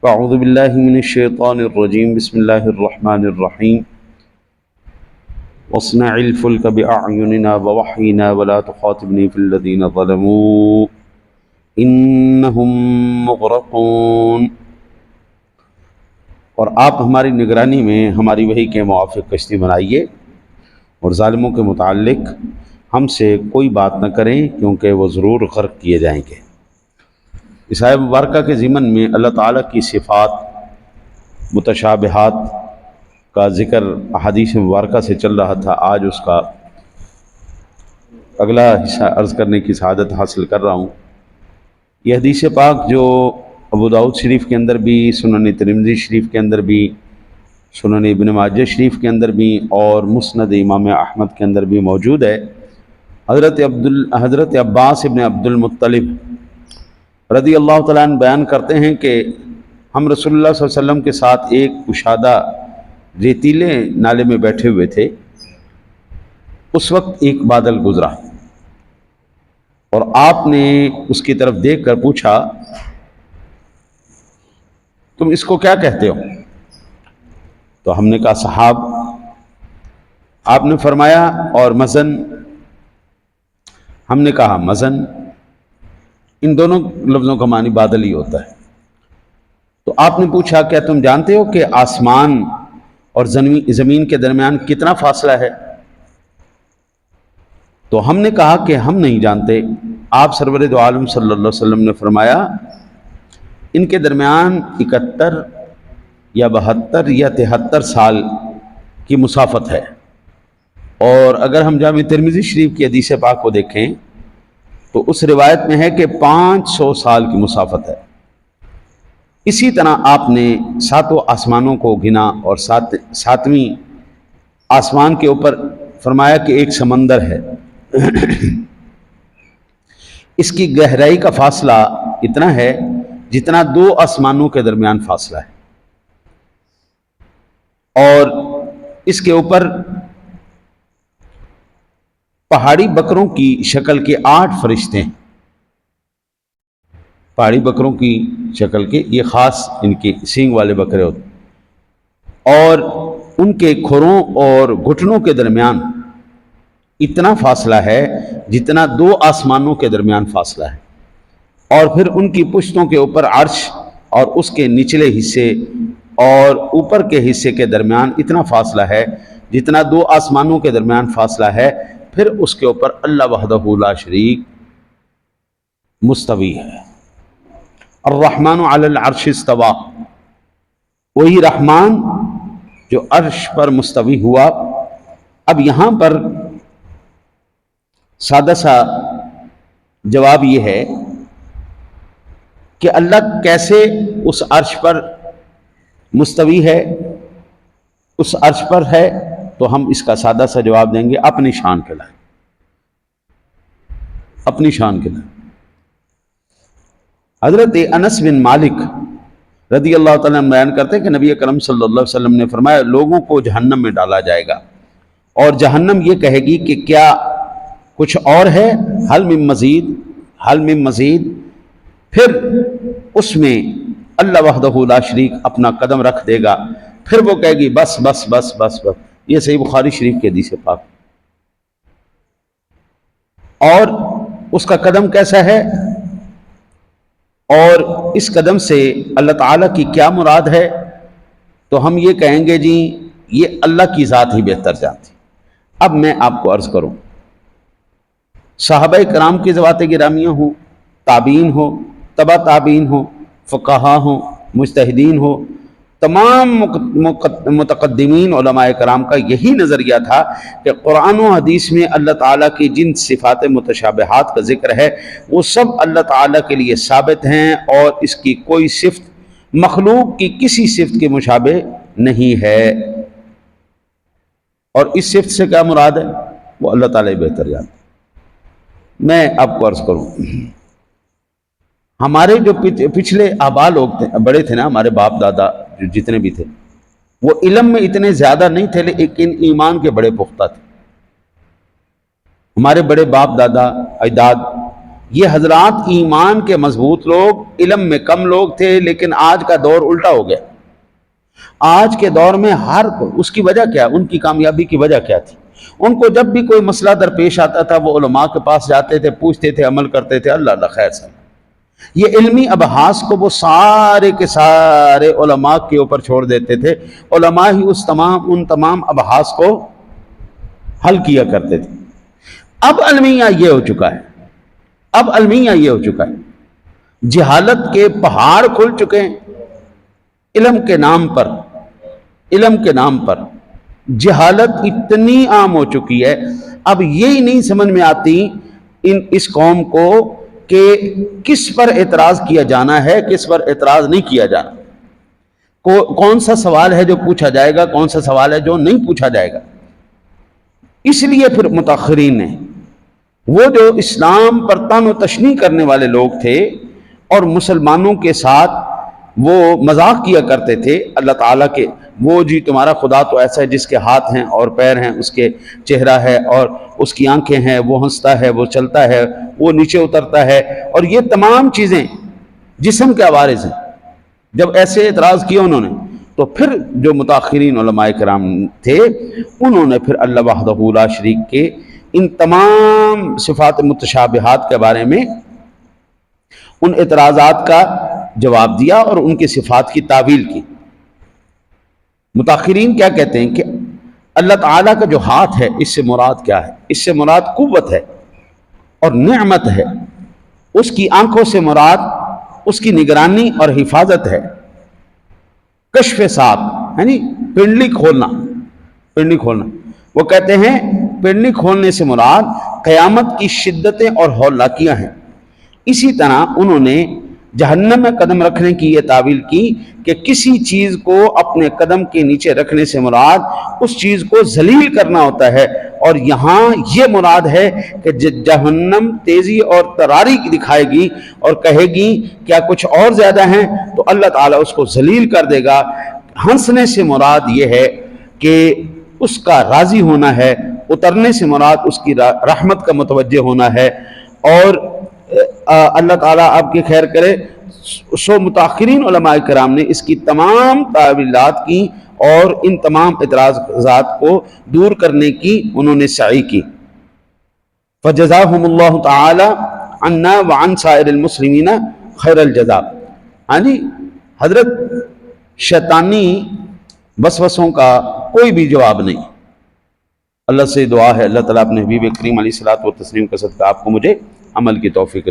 اعوذ باللہ من الشیطان الرجیم بسم اللہ الرحمن الرحیم واصنع الفلک بأعیننا ووحینا ولا تخاطبنی فی الذین ظلموا انہم مغرقون۔ اور آپ ہماری نگرانی میں ہماری وحی کے موافق کشتی بنائیے اور ظالموں کے متعلق ہم سے کوئی بات نہ کریں کیونکہ وہ ضرور غرق کیے جائیں گے۔ اس آیت مبارکہ کے ضمن میں اللہ تعالیٰ کی صفات متشابہات کا ذکر احادیث مبارکہ سے چل رہا تھا۔ آج اس کا اگلا حصہ عرض کرنے کی سعادت حاصل کر رہا ہوں۔ یہ حدیث پاک جو ابو داؤد شریف کے اندر بھی، سنن ترمذی شریف کے اندر بھی، سنن ابن ماجہ شریف کے اندر بھی اور مسند امام احمد کے اندر بھی موجود ہے، حضرت عباس ابن عبد المطلب رضی اللہ تعالیٰ عنہ بیان کرتے ہیں کہ ہم رسول اللہ صلی اللہ علیہ وسلم کے ساتھ ایک کشادہ ریتیلے نالے میں بیٹھے ہوئے تھے۔ اس وقت ایک بادل گزرا اور آپ نے اس کی طرف دیکھ کر پوچھا، تم اس کو کیا کہتے ہو؟ تو ہم نے کہا سحاب۔ آپ نے فرمایا اور مزن؟ ہم نے کہا مزن۔ ان دونوں لفظوں کا معنی بادل ہی ہوتا ہے۔ تو آپ نے پوچھا کیا تم جانتے ہو کہ آسمان اور زمین کے درمیان کتنا فاصلہ ہے؟ تو ہم نے کہا کہ ہم نہیں جانتے۔ آپ سرور دو عالم صلی اللہ علیہ وسلم نے فرمایا ان کے درمیان 71 یا 72 یا 73 سال کی مسافت ہے۔ اور اگر ہم جامع ترمذی شریف کی حدیث پاک کو دیکھیں تو اس روایت میں ہے کہ 500 سال کی مسافت ہے۔ اسی طرح آپ نے ساتوں آسمانوں کو گنا اور ساتویں آسمان کے اوپر فرمایا کہ ایک سمندر ہے، اس کی گہرائی کا فاصلہ اتنا ہے جتنا 2 آسمانوں کے درمیان فاصلہ ہے، اور اس کے اوپر پہاڑی بکروں کی شکل کے 8 فرشتے ہیں۔ پہاڑی بکروں کی شکل کے، یہ خاص ان کے سینگ والے بکرے ہوتے، اور ان کے کھروں اور گھٹنوں کے درمیان اتنا فاصلہ ہے جتنا 2 آسمانوں کے درمیان فاصلہ ہے، اور پھر ان کی پشتوں کے اوپر عرش اور اس کے نچلے حصے اور اوپر کے حصے کے درمیان اتنا فاصلہ ہے جتنا 2 آسمانوں کے درمیان فاصلہ ہے۔ پھر اس کے اوپر اللہ وحدہ لا شریک مستوی ہے۔ الرحمن علی العرش استوی، وہی رحمان جو عرش پر مستوی ہوا۔ اب یہاں پر سادہ سا جواب یہ ہے کہ اللہ کیسے اس عرش پر مستوی ہے، اس عرش پر ہے، تو ہم اس کا سادہ سا جواب دیں گے اپنی شان کے لائے، اپنی شان کے لائے۔ حضرت انس بن مالک رضی اللہ تعالیٰ عنہ بیان کرتے ہیں کہ نبی اکرم صلی اللہ علیہ وسلم نے فرمایا لوگوں کو جہنم میں ڈالا جائے گا اور جہنم یہ کہے گی کہ کیا کچھ اور ہے، حل من مزید، حل من مزید۔ پھر اس میں اللہ وحدہ لا شریک اپنا قدم رکھ دے گا، پھر وہ کہے گی بس بس بس بس بس۔ یہ صحیح بخاری شریف کی حدیث پاک۔ اور اس کا قدم کیسا ہے اور اس قدم سے اللہ تعالیٰ کی کیا مراد ہے، تو ہم یہ کہیں گے جی یہ اللہ کی ذات ہی بہتر جانتی۔ اب میں آپ کو عرض کروں، صحابہ کرام کی ذوات گرامیہ ہوں، تابعین ہو، تبع تابعین ہو، فقہا ہوں، مجتہدین ہو، تمام متقدمین علماء کرام کا یہی نظریہ تھا کہ قرآن و حدیث میں اللہ تعالیٰ کی جن صفات متشابہات کا ذکر ہے وہ سب اللہ تعالیٰ کے لیے ثابت ہیں، اور اس کی کوئی صفت مخلوق کی کسی صفت کے مشابہ نہیں ہے۔ اور اس صفت سے کیا مراد ہے وہ اللہ تعالیٰ ہی بہتر جانتا۔ میں آپ کو عرض کروں، ہمارے جو پچھلے آبا لوگ تھے، بڑے تھے نا، ہمارے باپ دادا جو جتنے بھی تھے، وہ علم میں اتنے زیادہ نہیں تھے لیکن ایمان کے بڑے پختہ تھے۔ ہمارے بڑے باپ دادا اجداد یہ حضرات ایمان کے مضبوط لوگ، علم میں کم لوگ تھے، لیکن آج کا دور الٹا ہو گیا۔ آج کے دور میں ہر اس کی وجہ کیا، ان کی کامیابی کی وجہ کیا تھی؟ ان کو جب بھی کوئی مسئلہ درپیش آتا تھا وہ علماء کے پاس جاتے تھے، پوچھتے تھے، عمل کرتے تھے، اللہ اللہ خیر سے۔ یہ علمی ابحاث کو وہ سارے کے سارے علماء کے اوپر چھوڑ دیتے تھے، علماء ہی ان تمام ابحاث کو حل کیا کرتے تھے۔ اب المیہ یہ ہو چکا ہے، اب المیہ یہ ہو چکا ہے، جہالت کے پہاڑ کھل چکے ہیں علم کے نام پر، علم کے نام پر جہالت اتنی عام ہو چکی ہے، اب یہی نہیں سمجھ میں آتی اس قوم کو کہ کس پر اعتراض کیا جانا ہے، کس پر اعتراض نہیں کیا جانا، کون سا سوال ہے جو پوچھا جائے گا، کون سا سوال ہے جو نہیں پوچھا جائے گا۔ اس لیے پھر متاخرین نے، وہ جو اسلام پر طعن و تشنیع کرنے والے لوگ تھے اور مسلمانوں کے ساتھ وہ مذاق کیا کرتے تھے اللہ تعالیٰ کے، وہ جی تمہارا خدا تو ایسا ہے جس کے ہاتھ ہیں اور پیر ہیں، اس کے چہرہ ہے اور اس کی آنکھیں ہیں، وہ ہنستا ہے، وہ چلتا ہے، وہ نیچے اترتا ہے، اور یہ تمام چیزیں جسم کے عوارض ہیں۔ جب ایسے اعتراض کیا انہوں نے، تو پھر جو متاخرین علماء کرام تھے انہوں نے پھر اللہ وحدہ لا شریک کے ان تمام صفات متشابہات کے بارے میں ان اعتراضات کا جواب دیا اور ان کی صفات کی تعویل کی۔ متاخرین کیا کہتے ہیں کہ اللہ تعالیٰ کا جو ہاتھ ہے اس سے مراد کیا ہے؟ اس سے مراد قوت ہے اور نعمت ہے۔ اس کی آنکھوں سے مراد اس کی نگرانی اور حفاظت ہے۔ کشف ساق یعنی پنڈلی کھولنا، پنڈلی کھولنا، وہ کہتے ہیں پنڈلی کھولنے سے مراد قیامت کی شدتیں اور ہولناکیاں ہیں۔ اسی طرح انہوں نے جہنم میں قدم رکھنے کی یہ تعویل کی کہ کسی چیز کو اپنے قدم کے نیچے رکھنے سے مراد اس چیز کو ذلیل کرنا ہوتا ہے، اور یہاں یہ مراد ہے کہ جہنم تیزی اور تراری دکھائے گی اور کہے گی کیا کچھ اور زیادہ ہیں، تو اللہ تعالیٰ اس کو ذلیل کر دے گا۔ ہنسنے سے مراد یہ ہے کہ اس کا راضی ہونا ہے، اترنے سے مراد اس کی رحمت کا متوجہ ہونا ہے، اور اللہ تعالیٰ آپ کی خیر کرے۔ سو متاخرین علماء کرام نے اس کی تمام تعویلات کی اور ان تمام اعتراضات کو دور کرنے کی انہوں نے سعی کی۔ فجزاہم اللہ تعالی عنا وعن سائر المسلمین خیر الجزاء۔ ہاں جی، حضرت شیطانی وسوسوں کا کوئی بھی جواب نہیں۔ اللہ سے دعا ہے اللہ تعالیٰ اپنے حبیب کریم علیہ الصلوۃ والتسلیم کا صدقہ آپ کو مجھے عمل کی توفیق